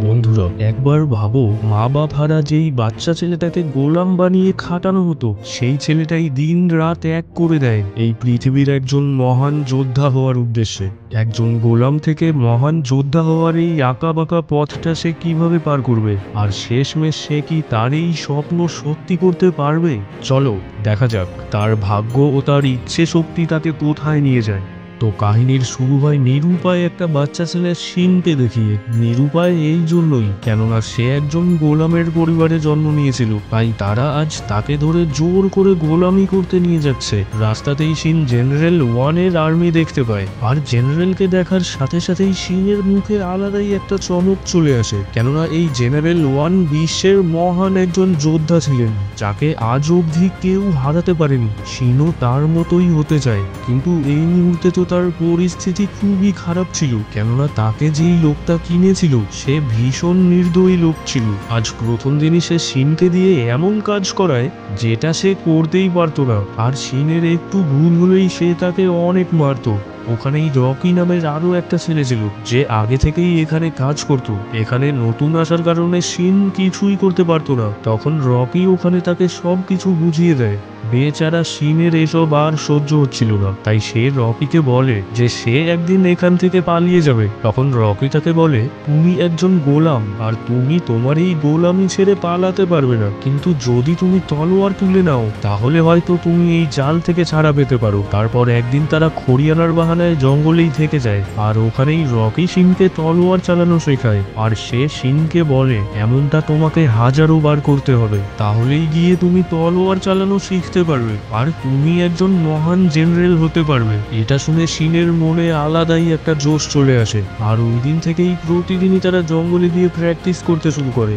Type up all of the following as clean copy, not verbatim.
বন্ধুরা, একবার ভাবো, মা বাপ হারা যেই বাচ্চা ছেলেটাকে গোলাম বানিয়ে খাটানো হতো, সেই ছেলেটাই দিন রাত এক করে দেয় এই পৃথিবীর একজন মহান যোদ্ধা হওয়ার উদ্দেশ্যে। একজন গোলাম থেকে মহান যোদ্ধা হওয়ার এই আঁকা বাঁকা পথটা সে কিভাবে পার করবে, আর শেষমেশ সে কি তার এই স্বপ্ন সত্যি করতে পারবে? চলো দেখা যাক তার ভাগ্য ও তার ইচ্ছে শক্তি তাকে কোথায় নিয়ে যায়। তো কাহিনীর শুরু হয় নিরুপায় একটা বাচ্চা ছেলে শিনকে দেখিয়ে। নিরুপায় এই জন্যই কেননা সে একজন গোলামের পরিবারে জন্ম নিয়েছিল, তাই তারা আজ তাকে ধরে জোর করে গোলামি করতে নিয়ে যাচ্ছে। রাস্তাতেই শিন জেনারেল ওয়ানের আর্মি দেখতে পায়, আর জেনারেলকে দেখার সাথে সাথেই শিনের মুখে আলাদাই একটা চমক চলে আসে, কেননা এই জেনারেল ওয়ান বিশ্বের মহান একজন যোদ্ধা ছিলেন, যাকে আজ অবধি কেউ হারাতে পারেনি। শিনও তার মতোই হতে চায়, কিন্তু এই মুহূর্তে তো তার পরিস্থিতি খুবই খারাপ ছিল, কেননা তাকে যেই লোকটা কিনেছিল সে ভীষণ নির্দয়ী লোক ছিল। আজ প্রথম দিনই সে শিনকে দিয়ে এমন কাজ করায় যেটা সে করতেই পারতো না, আর শিনের একটু ভুল হলেই সে তাকে অনেক মারতো। ওখানেই রকি নামের আরো একটা ছেলে ছিল, যে আগে থেকেই এখানে কাজ করত। এখানে নতুন আসার কারণে শিন কিছুই করতে পারতো না, তখন রকি ওখানে তাকে সবকিছু বুঝিয়ে দেয়। বেচারা শিনের এসব আর সহ্য হচ্ছিল না, তাই সে রকিকে বলে যে সে একদিন এখান থেকে পালিয়ে যাবে। তখন রকি তাকে বলে, তুমি একজন গোলাম, আর তুমি তোমার এই গোলামি ছেড়ে পালাতে পারবে না, কিন্তু যদি তুমি তলোয়ার তুলে নাও তাহলে হয়তো তুমি এই জাল থেকে ছাড়া পেতে পারো। তারপর একদিন তারা খড়িয়ানার বাহানায় জঙ্গলেই থেকে যায়, আর ওখানেই রকি শিনকে তলোয়ার চালানো শেখায়। আর সে শিনকে বলে, এমনটা তোমাকে হাজারো বার করতে হবে, তাহলেই গিয়ে তুমি তলোয়ার চালানো শিখতে পারবে, আর তুমি একজন মহান জেনারেল হতে পারবে। এটা শুনে শিনের মনে আলাদাই একটা জোশ চলে আসে, আর ওই দিন থেকেই প্রতিদিনই তারা জঙ্গলে গিয়ে প্র্যাকটিস করতে শুরু করে।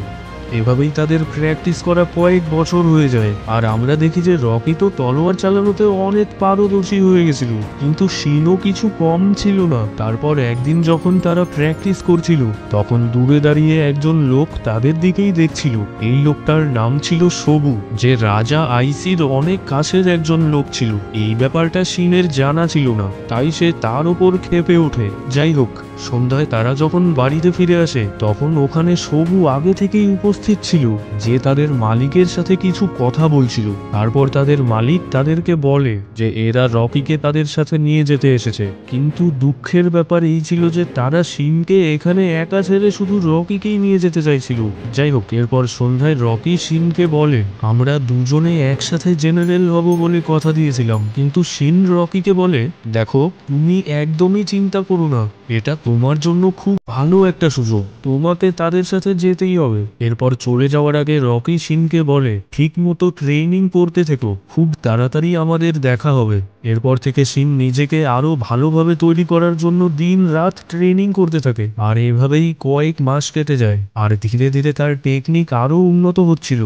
এভাবেই তাদের প্র্যাকটিস করা কয়েক বছর হয়ে যায়, আর আমরা দেখি যে রকি তো তলোয়ার চালানোতে অনেক পারদর্শী হয়ে গেছিল, কিন্তু শিনও কিছু কম ছিল না। তারপর একদিন যখন তারা প্র্যাকটিস করছিল, তখন দূরে দাঁড়িয়ে একজন লোক তাদের দিকেই দেখছিল। এই লোকটার নাম ছিল সবু, যে রাজা আইসির অনেক কাছের একজন লোক ছিল। এই ব্যাপারটা শিনের জানা ছিল না, তাই সে তার ওপর ক্ষেপে ওঠে। যাই হোক, সন্ধ্যায় তারা যখন বাড়িতে ফিরে আসে, তখন ওখানে সবু আগে থেকেই উপস্থিত ছিল, যে তাদের মালিকের সাথে কিছু কথা বলছিল। তারপর তাদের মালিক তাদেরকে বলে যে এরা রকিকে তাদের সাথে নিয়ে যেতে এসেছে, কিন্তু দুঃখের ব্যাপার এই ছিল যে তারা শিনকে এখানে একা ছেড়ে শুধু রকিকেই নিয়ে যেতে চাইছিল। যাই হোক, এরপর সন্ধ্যায় রকি শিনকে বলে, আমরা দুজনে একসাথে জেনারেল হব বলে কথা দিয়েছিলাম, কিন্তু শিন রকিকে বলে, দেখো তুমি একদমই চিন্তা করো না, এটা তোমার জন্য খুব ভালো একটা সুযোগ, তোমাকে তাদের সাথে যেতেই হবে। এরপর চলে যাওয়ার আগে রকি শিনকে বলে, ঠিক মতো ট্রেনিং করতে থেকো, খুব তাড়াতাড়ি আমাদের দেখা হবে। এরপর থেকে শিন নিজেকে আরো ভালোভাবে তৈরি করার জন্য দিন রাত ট্রেনিং করতে থাকে, আর এভাবেই কয়েক মাস কেটে যায়, আর ধীরে ধীরে তার টেকনিক আরো উন্নত হচ্ছিল।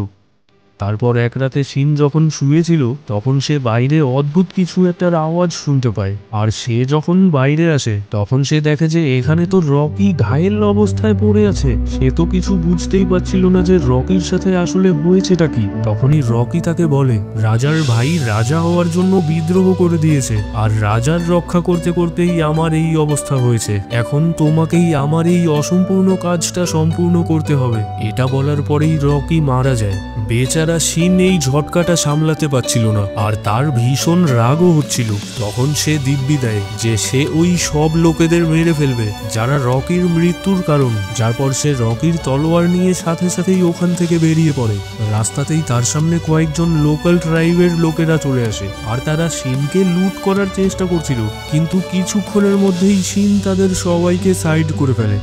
তারপর এক রাতে শিন যখন শুয়েছিল, তখন সে বাইরে অদ্ভুত কিছু একটার আওয়াজ শুনতে পায়, আর সে যখন বাইরে আসে তখন সে দেখে যে এখানে তো রকি ঘায়েল অবস্থায় পড়ে আছে। সে তো কিছু বুঝতেই পারছিল না যে রকির সাথে আসলে হয়েছেটা কি। তখনই রকি তাকে বলে, রাজার ভাই রাজা হওয়ার জন্য বিদ্রোহ করে দিয়েছে, আর রাজার রক্ষা করতে করতেই আমার এই অবস্থা হয়েছে। এখন তোমাকেই আমার এই অসম্পূর্ণ কাজটা সম্পূর্ণ করতে হবে। এটা বলার পরেই রকি মারা যায়। বেচারা শিন এই ঝটকাটা সামলাতে পারছিল না, আর তার ভীষণ রাগও হচ্ছিল। তখন সে দিব্যি দেয় যে সে ওই সব লোকেদের মেরে ফেলবে যারা রকির মৃত্যুর কারণ। যারপর সে রকির তলোয়ার নিয়ে সাথে সাথেই ওখান থেকে বেরিয়ে পড়ে। রাস্তাতেই তার সামনে কয়েকজন লোকাল ট্রাইবের লোকেরা চলে আসে, আর তারা শিনকে লুট করার চেষ্টা করছিল, কিন্তু কিছুক্ষণের মধ্যেই শিন তাদের সবাইকে সাইড করে ফেলে।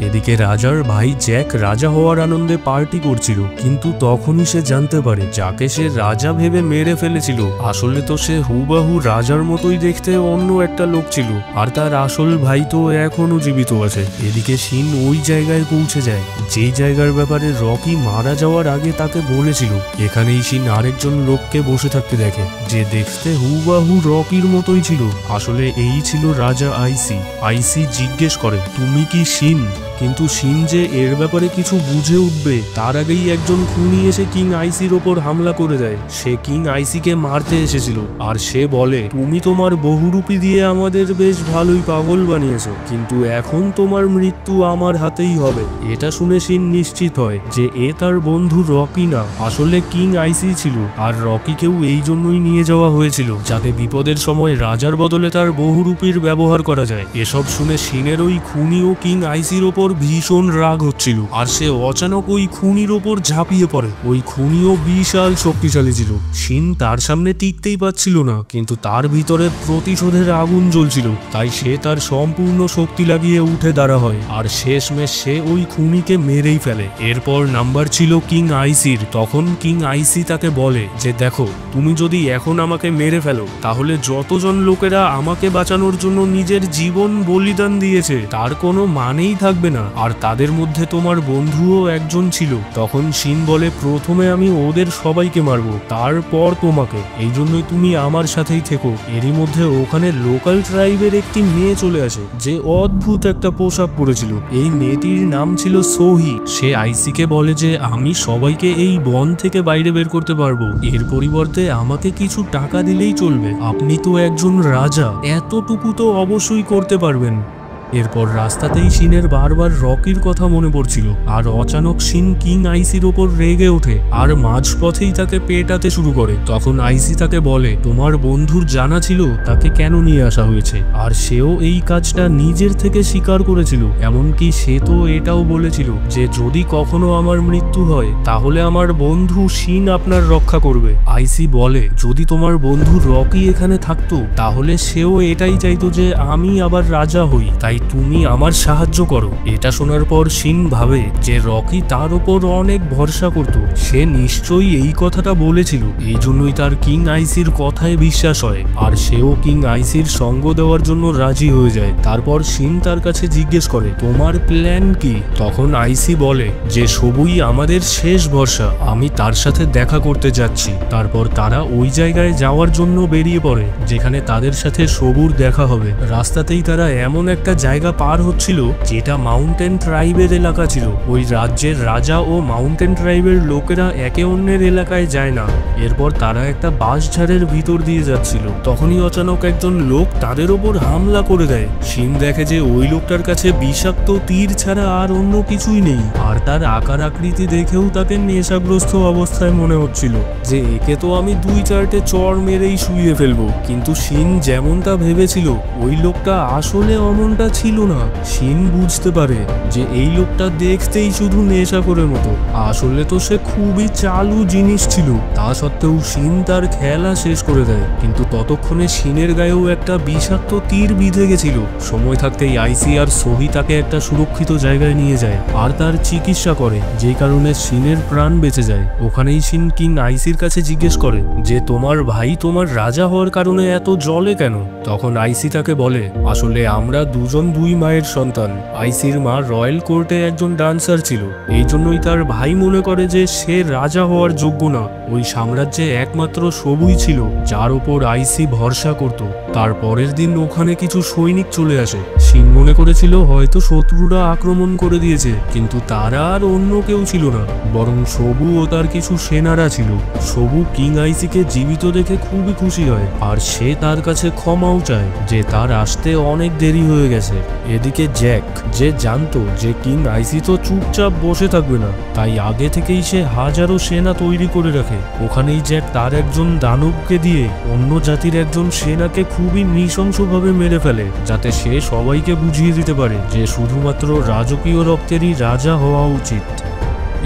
এদিকে রাজার ভাই জ্যাক রাজা হওয়ার আনন্দে পার্টি করছিল, কিন্তু তখনই সে জানতে পারে যাকে সে রাজা ভেবে মেরে ফেলেছিল আসলে তো সে হুবাহু রাজার মতোই দেখতে অন্য একটা লোক ছিল, আর তার আসল ভাই তো এখনো জীবিত আছে। এদিকে শিন ওই জায়গায় পৌঁছে যায় যেই জায়গার ব্যাপারে রকি মারা যাওয়ার আগে তাকে বলেছিল। এখানেই শিন আরেকজন লোককে বসে থাকতে দেখে, যে দেখতে হুবাহু রকির মতোই ছিল। আসলে এই ছিল রাজা আইসি। আইসি জিজ্ঞেস করে, তুমি কি শিন? কিন্তু শিন যে এর ব্যাপারে কিছু বুঝে উঠবে তার আগেই একজন খুনি এসে কিং আইসির ওপর হামলা করে দেয়। সে কিং আইসিকে মারতে এসেছিল আর সে বলে, তুমি তোমার বহুরূপী দিয়ে আমাদের বেশ ভালোই পাগল বানিয়েছো, কিন্তু এখন তোমার মৃত্যু আমার হাতেই হবে। এটা শুনে শিন নিশ্চিত হয় যে এ তার বন্ধু রকি না, আসলে কিং আইসি ছিল। আর রকিকেও এই জন্যই নিয়ে যাওয়া হয়েছিল যাতে বিপদের সময় রাজার বদলে তার বহুরূপীর ব্যবহার করা যায়। এসব শুনে শিনের ওই খুনি ও কিং আইসির ওপর ভীষণ রাগ হচ্ছিল আর সে অচানক ওই খুনির ওপর ঝাঁপিয়ে পড়ে। ওই খুনিও বিশাল শক্তিশালী ছিল। শিন তার সামনে টিকতেই পারছিল না, কিন্তু তার ভিতরে প্রতিশোধের আগুন জ্বলছিল, তাই সে তার সম্পূর্ণ শক্তি লাগিয়ে উঠে দাঁড়া হয় আর শেষমেশ সে ওই খুনিকে মেরেই ফেলে। এরপর নাম্বার ছিল কিং আইসির। তখন কিং আইসি তাকে বলে যে দেখো, তুমি যদি এখন আমাকে মেরে ফেলো তাহলে যতজন লোকেরা আমাকে বাঁচানোর জন্য নিজের জীবন বলিদান দিয়েছে তার কোনো মানেই থাকবে না, আর তাদের মধ্যে তোমার বন্ধুও একজন ছিল। তখন শিন বলে, প্রথমে আমি ওদের সবাইকে মারবো, তারপর তোমাকে, এই জন্যই তুমি আমার সাথেই থেকো। এরই মধ্যে ওখানে লোকাল ট্রাইবের একটি মেয়ে চলে আসে যে অদ্ভুত একটা পোশাক পরেছিল। এই মেয়েটির নাম ছিল সোহি। সে আইসিকে বলে যে আমি সবাইকে এই বন থেকে বাইরে বের করতে পারবো, এর পরিবর্তে আমাকে কিছু টাকা দিলেই চলবে। আপনি তো একজন রাজা, এতটুকু তো অবশ্যই করতে পারবেন। এরপর রাস্তাতেই শিনের বারবার রকির কথা মনে পড়ছিল আর অচানক শিন কিং আইসির ওপর রেগে ওঠে আর মাঝপথেই তাকে পেটাতে শুরু করে। তখন আইসি তাকে বলে, তোমার বন্ধুর জানা ছিল তাকে কেন নিয়ে আসা হয়েছে, আর সেও এই কাজটা নিজের থেকে স্বীকার করেছিল। এমনকি সে তো এটাও বলেছিল যে যদি কখনো আমার মৃত্যু হয় তাহলে আমার বন্ধু শিন আপনার রক্ষা করবে। আইসি বলে, যদি তোমার বন্ধু রকি এখানে থাকতো তাহলে সেও এটাই চাইতো যে আমি আবার রাজা হই, তাই তুমি আমার সাহায্য করো। এটা শোনার পর শিন ভাবে যে রকি তার উপর অনেক ভরসা করত, সে নিশ্চয়ই এই কথাটা বলেছিল, এই জন্যই তার কিং আইসির কথায় বিশ্বাস হয় আর সেও কিং আইসির সঙ্গ দেওয়ার জন্য রাজি হয়ে যায়। তারপর শিন তার কাছে জিজ্ঞেস করে, তোমার প্ল্যান কি? তখন আইসি বলে যে সবুই আমাদের শেষ ভরসা, আমি তার সাথে দেখা করতে যাচ্ছি। তারপর তারা ওই জায়গায় যাওয়ার জন্য বেরিয়ে পড়ে যেখানে তাদের সাথে সবুর দেখা হবে। রাস্তাতেই তারা এমন একটা জায়গা পার হচ্ছিল যেটা মাউন্টেন ট্রাইবের এলাকা ছিল। ওই রাজ্যের রাজা ও মাউন্টেন ট্রাইবের লোকেরা একে অন্যের এলাকায় যায় না। এরপর তারা একটা বাঁশঝাড়ের ভিতর দিয়ে যাচ্ছিল, তখনই অচানক একজন লোক তাদের ওপর হামলা করে দেয়। শিন দেখে যে ওই লোকটার কাছে বিষাক্ত তীর ছাড়া আর অন্য কিছুই নেই, আর তার আকার আকৃতি দেখেও তাকে নেশাগ্রস্ত অবস্থায় মনে হচ্ছিল যে একে তো আমি 2-4টে চড় মেরেই শুইয়ে ফেলবো। কিন্তু শিন যেমনটা ভেবেছিল ওই লোকটা আসলে অমনটা ছিল না। শিন বুঝতে পারে যে এই লোকটা দেখতেই শুধু নেশাখোরের মতো, আসলে তো সে খুবই চালু জিনিস ছিল। তা সত্ত্বেও শিন তার খেলা শেষ করে দেয়, কিন্তু ততক্ষণে শিনের গায়েও একটা বিষাক্ত তীর বিঁধে গেছিল। সময় থাকতেই আইসি আর সোহি তাকে একটা সুরক্ষিত জায়গায় নিয়ে যায় আর তার চিকিৎসা করে, যে কারণে শিনের প্রাণ বেঁচে যায়। ওখানেই শিন কিং আইসির কাছে জিজ্ঞেস করে যে তোমার ভাই তোমার রাজা হওয়ার কারণে এত জ্বলে কেন? তখন আইসি তাকে বলে, আসলে আমরা দুজন 2 মায়ের সন্তান। আইসির মা রয়্যাল কোর্টে একজন ডান্সার ছিল, এই জন্যই তার ভাই মনে করে যে সে রাজা হওয়ার যোগ্য না। ওই সাম্রাজ্যে একমাত্র সবুই ছিল যার উপর আইসি ভরসা করত। তার পরের দিন ওখানে কিছু সৈনিক চলে আসে। শিন মনে করেছিল হয়তো শত্রুরা আক্রমণ করে দিয়েছে, কিন্তু তারা আর অন্য কেউ ছিল না, বরং সবু ও তার কিছু সেনারা ছিল। সবু কিং আইসিকে জীবিত দেখে খুবই খুশি হয় আর সে তার কাছে ক্ষমাও চায় যে তার আসতে অনেক দেরি হয়ে গেছে। এদিকে জ্যাক, যে জানতো যে কিং আইসি তো চুপচাপ বসে থাকবে না, তাই আগে থেকেই সে হাজারো সেনা তৈরি করে রাখে। ওখানেই জ্যাক তার একজন দানবকে দিয়ে অন্য জাতির একজন সেনাকে খুবই নৃশংসভাবে মেরে ফেলে, যাতে সে সবাইকে বুঝিয়ে দিতে পারে যে শুধুমাত্র রাজকীয় রক্তেরই রাজা হওয়া উচিত।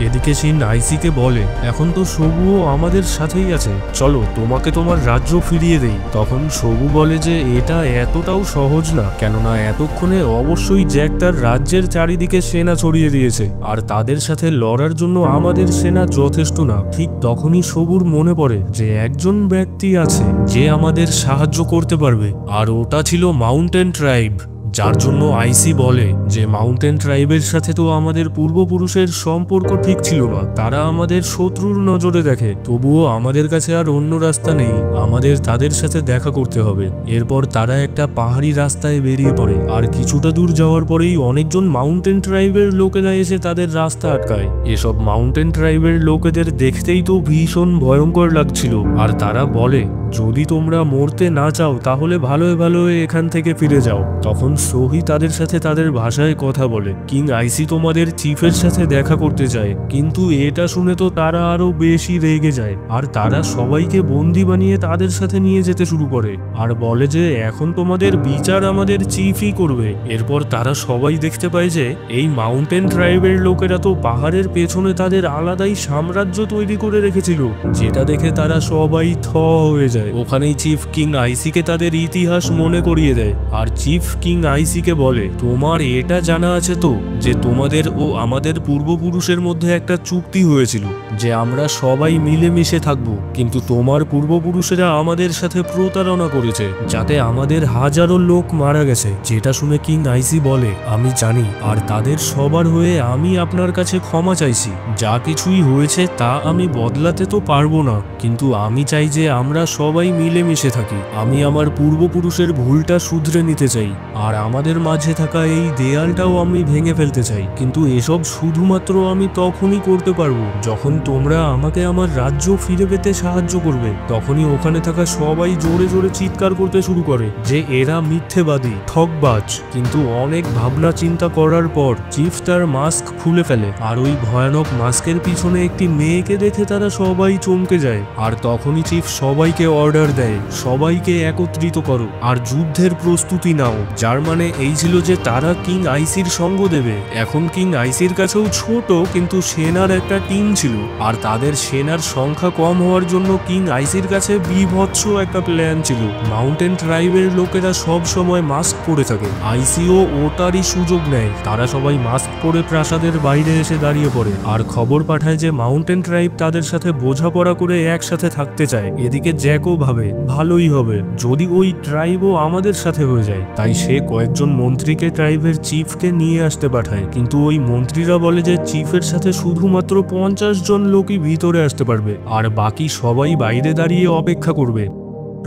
এদিকে শিন আইসিকে বলে, এখন তো সবুও আমাদের সাথেই আছে, চলো তোমাকে তোমার রাজ্য ফিরিয়ে দেই। তখন সবু বলে যে এটা এতটাও সহজ না, কেননা এতক্ষণে অবশ্যই জ্যাক তার রাজ্যের চারিদিকে সেনা ছড়িয়ে দিয়েছে আর তাদের সাথে লড়ার জন্য আমাদের সেনা যথেষ্ট না। ঠিক তখনই সবুর মনে পড়ে যে একজন ব্যক্তি আছে যে আমাদের সাহায্য করতে পারবে, আর ওটা ছিল মাউন্টেন ট্রাইব, যার জন্য আইসি বলে যে মাউন্টেন ট্রাইবের সাথে তো আমাদের পূর্বপুরুষের সম্পর্ক ঠিক ছিল না, তারা আমাদের শত্রুর নজরে দেখে, তবুও আমাদের কাছে আর অন্য রাস্তা নেই, আমাদের তাদের সাথে দেখা করতে হবে। এরপর তারা একটা পাহাড়ি রাস্তায় বেরিয়ে পড়ে, আর কিছুটা দূর যাওয়ার পরেই অনেকজন মাউন্টেন ট্রাইবের লোকেরা এসে তাদের রাস্তা আটকায়। এসব মাউন্টেন ট্রাইবের লোকেদের দেখতেই তো ভীষণ ভয়ঙ্কর লাগছিল, আর তারা বলে যদি তোমরা মরতে না চাও তাহলে ভালোই ভালোই এখান থেকে ফিরে যাও। তখন সোহি তাদের সাথে তাদের ভাষায় কথা বলে, কিং আইসি তোমাদের চিফের সাথে দেখা করতে চায়। কিন্তু এটা শুনে তো তারা আরো বেশি রেগে যায়, আর তারা সবাইকে বন্দি বানিয়ে তাদের সাথে নিয়ে যেতে শুরু করে, আর বলে যে এখন তোমাদের বিচার আমাদের চিফই করবে। এরপর তারা সবাই দেখতে পায় যে এই মাউন্টেন ট্রাইবের লোকেরা তো পাহাড়ের পেছনে তাদের আলাদাই সাম্রাজ্য তৈরি করে রেখেছিল, যেটা দেখে তারা সবাই থ হয়ে যায়। ওখানেই চিফ কিং আইসিকে তাদের ইতিহাস মনে করিয়ে দেয়, আর চিফ কিং আইসিকে বলে তোমার এটা জানা আছে তো যে তোমাদের ও আমাদের পূর্বপুরুষের মধ্যে একটা চুক্তি হয়েছিল যে আমরা সবাই মিলেমিশে থাকবো, কিন্তু তোমার পূর্বপুরুষেরা আমাদের সাথে প্রতারণা করেছে, যাতে আমাদের হাজারো লোক মারা গেছে। যেটা শুনে কিং আইসি বলে আমি জানি, আর তাদের সবার হয়ে আমি আপনার কাছে ক্ষমা চাইছি। যা কিছুই হয়েছে তা আমি বদলাতে তো পারবো না, কিন্তু আমি চাই যে আমরা সবাই মিলেমিশে থাকি। আমি আমার পূর্বপুরুষের ভুলটা শুধরে নিতে চাই, আর আমাদের মাঝে থাকা এই দেয়ালটাও আমি ভেঙে ফেলতে চাই, কিন্তু এসব শুধুমাত্র আমি তখনই করতে পারবো যখন তোমরা আমাকে আমার রাজ্য ফিরে পেতে সাহায্য করবে। তখনই ওখানে থাকা সবাই জোরে জোরে চিৎকার করতে শুরু করে যে এরা মিথ্যেবাদী, ঠকবাজ। কিন্তু অনেক ভাবনা চিন্তা করার পর চিফ তার মাস্ক খুলে ফেলে, আর ওই ভয়ানক মাস্কের পিছনে একটি মেয়েকে দেখে তারা সবাই চমকে যায়। আর তখনই চিফ সবাইকে অর্ডার দেয় সবাইকে একত্রিত করো আর যুদ্ধের প্রস্তুতি নাও, যার মানে এই ছিল যে তারা কিং আইসির সঙ্গ দেবে। এখন কিং আইসির কাছেও ছোট কিন্তু সেনার একটা টিম ছিল, আর তাদের সেনার সংখ্যা কম হওয়ার জন্য কিং আইসির কাছে বিভৎস একটা প্ল্যান ছিল। মাউন্টেন ট্রাইবের লোকেরা সব সময় মাস্ক পরে থাকে, আইসিও ওটারই সুযোগ নেয়। তারা সবাই মাস্ক পরে প্রাসাদের বাইরে এসে দাঁড়িয়ে পড়ে আর খবর পাঠায় যে মাউন্টেন ট্রাইব তাদের সাথে বোঝাপড়া করে একসাথে থাকতে চায়। এদিকে জ্যাকও ভাবে ভালোই হবে যদি ওই ট্রাইবও আমাদের সাথে হয়ে যায়, তাই সে কয়েকজন মন্ত্রীকে ট্রাইবের চিফকে নিয়ে আসতে পাঠায়। কিন্তু ওই মন্ত্রীরা বলে যে চিফের সাথে শুধুমাত্র 50 জন লোকই ভিতরে আসতে পারবে, আর বাকি সবাই বাইরে দাঁড়িয়ে অপেক্ষা করবে।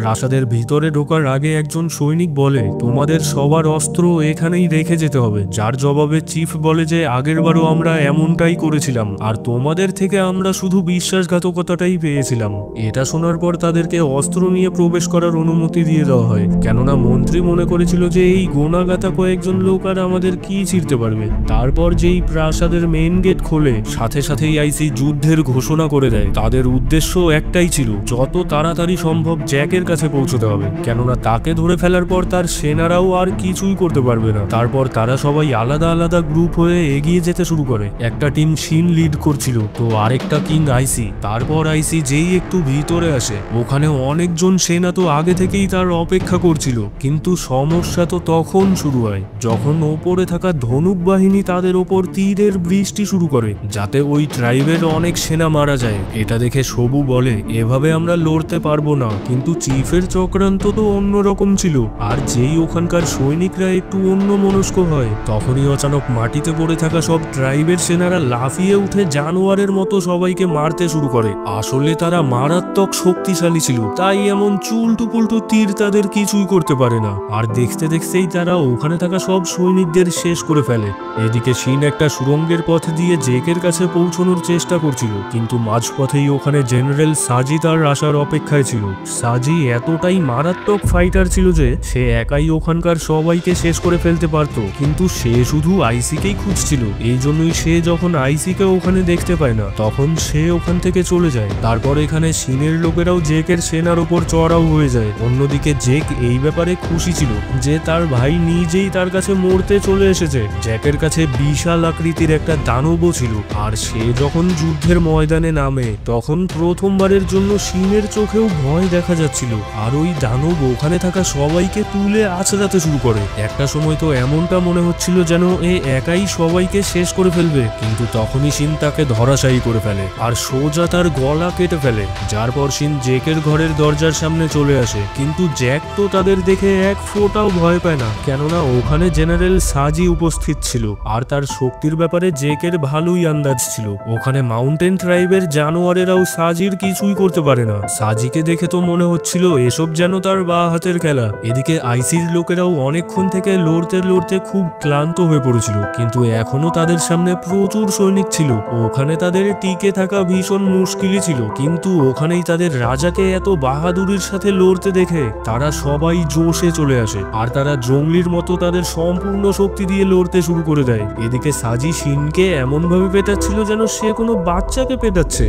প্রাসাদের ভিতরে ঢোকার আগে একজন সৈনিক বলে তোমাদের সবার অস্ত্র এখানেই রেখে যেতে হবে, যার জবাবে চিফ বলে যে আগেরবারও আমরা এমনটাই করেছিলাম, আর তোমাদের থেকে আমরা শুধু বিশ্বাসঘাতকতাটাই পেয়েছিলাম। এটা শোনার পর তাদেরকে অস্ত্র নিয়ে প্রবেশ করার অনুমতি দিয়ে দেওয়া হয়, কেননা মন্ত্রী মনে করেছিল যে এই গোনাগাতা কয়েকজন লোক আর আমাদের কি ছিঁড়তে পারবে। তারপর যেই প্রাসাদের মেইন গেট খোলে সাথে সাথেই আইসি যুদ্ধের ঘোষণা করে দেয়। তাদের উদ্দেশ্য একটাই ছিল, যত তাড়াতাড়ি সম্ভব জ্যাকের কাছে পৌঁছতে হবে, কেননা তাকে ধরে ফেলার পর তার সেনারাও আর কিছুই করতে পারবে না। তারপর তারা সবাই আলাদা আলাদা গ্রুপ হয়ে এগিয়ে যেতে শুরু করে। একটা টিম শিন লিড করছিল, তো আরেকটা কিং আইসি। তারপর আইসি যেই একটু ভিতরে আসে ওখানে অনেকজন সেনা তো আগে থেকেই তার অপেক্ষা করছিল, কিন্তু সমস্যা তো তখন শুরু হয় যখন ওপরে থাকা ধনুক বাহিনী তাদের ওপর তীরের বৃষ্টি শুরু করে, যাতে ওই ট্রাইবের অনেক সেনা মারা যায়। এটা দেখে সবু বলে এভাবে আমরা লড়তে পারবো না, কিন্তু চিফের চক্রান্ত তো অন্যরকম ছিল। আর যেই ওখানকার সৈনিকরা একটু অন্য মনস্ক হয় তখনই অচানক মাটিতে পড়ে থাকা সব ট্রাইবের সেনারা লাফিয়ে উঠে জানোয়ারের মতো সবাইকে মারতে শুরু করে। আসলে তারা মারাত্মক শক্তিশালী ছিল, তাই এমন চুলটু পুলটু তীর তাদের কিছুই করতে পারে না। আর দেখতে দেখতেই তারা ওখানে থাকা সব সৈনিকদের শেষ করে ফেলে। এদিকে শিন একটা সুড়ঙ্গের পথ দিয়ে জেকের কাছে পৌঁছানোর চেষ্টা করছিল, কিন্তু মাঝপথেই ওখানে জেনারেল সাজি তার আসার অপেক্ষায় ছিল। সাজি এতটাই মারাত্মক ফাইটার ছিল যে সে একাই ওখানকার সবাইকে শেষ করে ফেলতে পারত, কিন্তু সে শুধু আইসিকেই খুঁজছিল। এই জন্যই সে যখন আইসিকে ওখানে দেখতে পায় না তখন সে ওখান থেকে চলে যায়। তারপর এখানে শিনের লোকেরাও জেকের সেনার উপর চড়াও হয়ে যায়। অন্যদিকে জেক এই ব্যাপারে খুশি ছিল যে তার ভাই নিজেই তার কাছে মরতে চলে এসেছে। জ্যাকের কাছে বিশাল আকৃতির একটা দানবও ছিল, আর সে যখন যুদ্ধের ময়দানে নামে তখন প্রথমবারের জন্য শিনের চোখেও ভয় দেখা যাচ্ছিল। আর ওই দানব ওখানে থাকা সবাইকে তুলে আছড়াতে শুরু করে। একটা সময় তো এমনটা মনে হচ্ছিল যেন এ একাই সবাইকে শেষ করে ফেলবে, কিন্তু তখনই শিন তাকে ধরাশায়ী করে ফেলে আর সোজা তার গলা কেটে ফেলে। যার পর শিন জ্যাকের ঘরের দরজার সামনে চলে আসে, কিন্তু জ্যাক তো তাদের দেখে এক ফোঁটাও ভয় পায় না, কেননা ওখানে জেনারেল সাজি উপস্থিত ছিল আর তার শক্তির ব্যাপারে জ্যাকের ভালোই আন্দাজ ছিল। ওখানে মাউন্টেন ট্রাইবের জানোয়ারেরাও সাজির কিছুই করতে পারে না। সাজিকে দেখে তো মনে হচ্ছিল এসব যেন তার বা হাতের খেলা। এদিকে আইসির লোকেরাও অনেকক্ষণ থেকে লড়তে লড়তে খুব ক্লান্ত হয়ে পড়েছিল, কিন্তু এখনো তাদের সামনে প্রচুর সৈনিক ছিল। ওখানে তাদের টিকে থাকা ভীষণ মুশকিলই ছিল, কিন্তু ওখানেই তাদের রাজাকে এত বাহাদুরির সাথে লড়তে দেখে তারা সবাই জোশে চলে আসে আর তারা জঙ্গলির মতো তাদের সম্পূর্ণ শক্তি দিয়ে লড়তে শুরু করে দেয়। এদিকে সাজি শিনকে এমনভাবে পেটাচ্ছিল যেন সে কোনো বাচ্চাকে পেটাচ্ছে।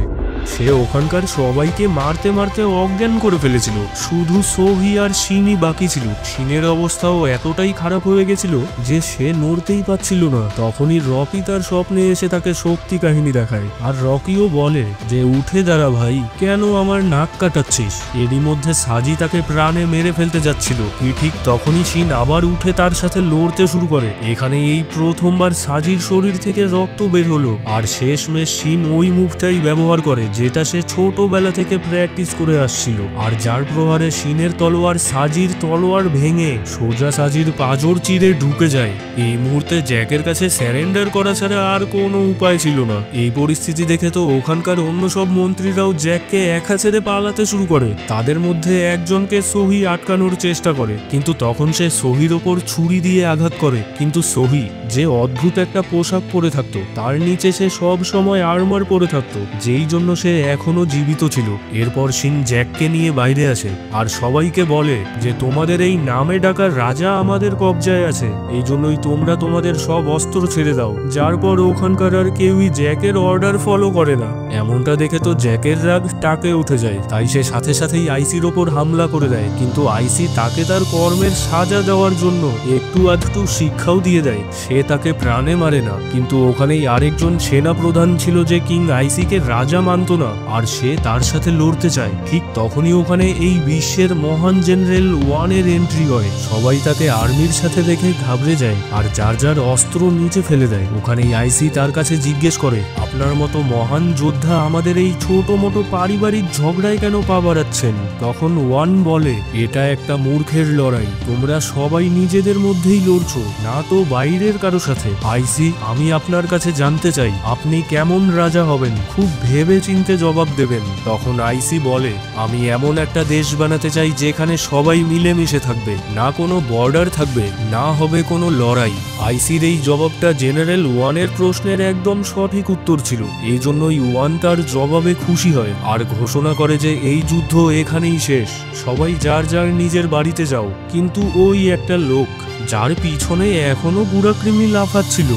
সে ওখানকার সবাইকে মারতে মারতে অজ্ঞান করে ফেলেছিল, শুধু সোহি আর শিনই বাকি ছিল। শিনের অবস্থাও এতটাই খারাপ হয়ে গেছিল যে সে নড়তেই পারছিল না। তখনই রকি তার স্বপ্নে এসে তাকে শক্তি কাহিনী দেখায় আর রকিও বলে যে উঠে দাঁড়া ভাই, কেন আমার নাক কাটাচ্ছিস। এরই মধ্যে সাজি তাকে প্রাণে মেরে ফেলতে যাচ্ছিল, ঠিক তখনই শিন আবার উঠে তার সাথে লড়তে শুরু করে। এখানে এই প্রথমবার সাজির শরীর থেকে রক্ত বের হলো আর শেষমেশ শিন ওই মুভটাই ব্যবহার করে যেটা সে ছোটবেলা থেকে প্র্যাকটিস করে আসছিল, আর যার প্রহারে শিনের তলোয়ার সাজির তলোয়ার ভেঙে সোজা সাজির পাঁজর চিরে ঢুকে যায়। এই মুহূর্তে জ্যাকের কাছে স্যারেন্ডার করা ছাড়া আর কোনো উপায় ছিল না। এই পরিস্থিতি দেখে তো ওখানকার অন্য সব মন্ত্রীরাও জ্যাককে একা ছেড়ে পালাতে শুরু করে। তাদের মধ্যে একজনকে সোহি আটকানোর চেষ্টা করে, কিন্তু তখন সে সোহির ওপর ছুরি দিয়ে আঘাত করে। কিন্তু সোহি যে অদ্ভুত একটা পোশাক পরে থাকতো, তার নিচে সে সব সময় আর্মার পরে থাকতো, যেই জন্য সে এখনো জীবিত ছিল। এরপর শিন জ্যাককে নিয়ে বাইরে আসে আর সবাইকে বলে যে তোমাদের এই নামে ডাকা রাজা আমাদের কবজায় আছে, এই জন্যই তোমরা তোমাদের সব অস্ত্র ছেড়ে দাও। যার পর ওখানকার আর কেউই জ্যাকের অর্ডার ফলো করে না। এমনটা দেখে তো জ্যাকের রাগ টাকে উঠে যায়, তাই সে সাথে সাথেই আইসির ওপর হামলা করে দেয়। কিন্তু আইসি তাকে তার কর্মের সাজা দেওয়ার জন্য একটু আধটু শিক্ষাও দিয়ে দেয়। সে তাকে প্রাণে মারে না, কিন্তু ওখানেই আরেকজন সেনা প্রধান ছিল যে কিং আইসিকে রাজা মানত না আর সে তার সাথে লড়তে চায়। ঠিক তখনই ওখানে এই বিশ্বের মহান জেনারেল ওয়ানের এন্ট্রি হয়। সবাই তাকে আর্মির সাথে দেখে ঘাবড়ে যায় আর যার যার অস্ত্র নিচে ফেলে দেয়। ওখানেই আইসি তার কাছে জিজ্ঞেস করে, আপনার মতো মহান যোদ্ধা আমাদের এই ছোট মোটো পারিবারিক ঝগড়ায় কেন পা বাড়াচ্ছেন? তখন ওয়ান বলে, এটা একটা মূর্খের লড়াই, তোমরা সবাই নিজেদের মধ্যেই লড়ছো, না তো বাইরের কারো সাথে। আইসি, আমি আপনার কাছে জানতে চাই আপনি কেমন রাজা হবেন, খুব ভেবে চিন্তে জবাব দেবেন। তখন আইসি বলে, আমি এমন একটা দেশ বানাতে চাই যেখানে সবাই মিলেমিশে থাকবে, না কোনো বর্ডার থাকবে, না হবে কোনো লড়াই। আইসির এই জবাবটা জেনারেল ওয়ানের প্রশ্নের একদম সঠিক উত্তর ছিল। এই জন্যই ওয়ান তার জবাবে খুশি হয় আর ঘোষণা করে যে এই যুদ্ধ এখানেই শেষ, সবাই যার যার নিজের বাড়িতে যাও। কিন্তু ওই একটা লোক যার পিছনে এখনো বুড়াকৃমি লাফাচ্ছিল,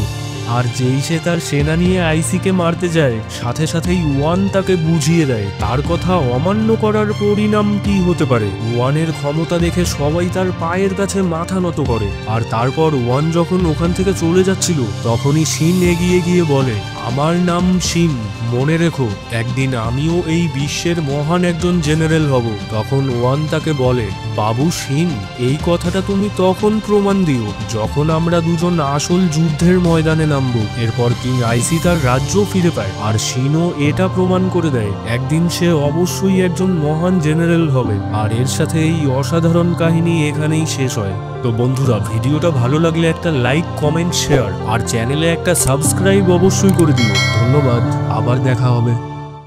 আর যেই সে তার সেনা নিয়ে আইসিকে মারতে যায়, সাথে সাথেই ওয়ান তাকে বুঝিয়ে দেয় তার কথা অমান্য করার পরিণাম কি হতে পারে। ওয়ানের ক্ষমতা দেখে সবাই তার পায়ের কাছে মাথা নত করে। আর তারপর ওয়ান যখন ওখান থেকে চলে যাচ্ছিল, তখনই শিন এগিয়ে গিয়ে বলে, আমার নাম শিন, মনে রেখো একদিন আমিও এই বিশ্বের মহান একজন জেনারেল হব। তখন ওয়ান তাকে বলে, বাবু শিন, এই কথাটা তুমি তখন প্রমাণ দিও যখন আমরা দুজন আসল যুদ্ধের ময়দানে নামবো। এরপর কিং আইসি তার রাজ্য ফিরে পায় আর শিনও এটা প্রমাণ করে দেয় একদিন সে অবশ্যই একজন মহান জেনারেল হবে। আর এর সাথে এই অসাধারণ কাহিনী এখানেই শেষ হয়। তো বন্ধুরা, ভিডিওটা ভালো লাগলে একটা লাইক, কমেন্ট, শেয়ার আর চ্যানেলে একটা সাবস্ক্রাইব অবশ্যই করে দিও। ধন্যবাদ, আবার দেখা হবে।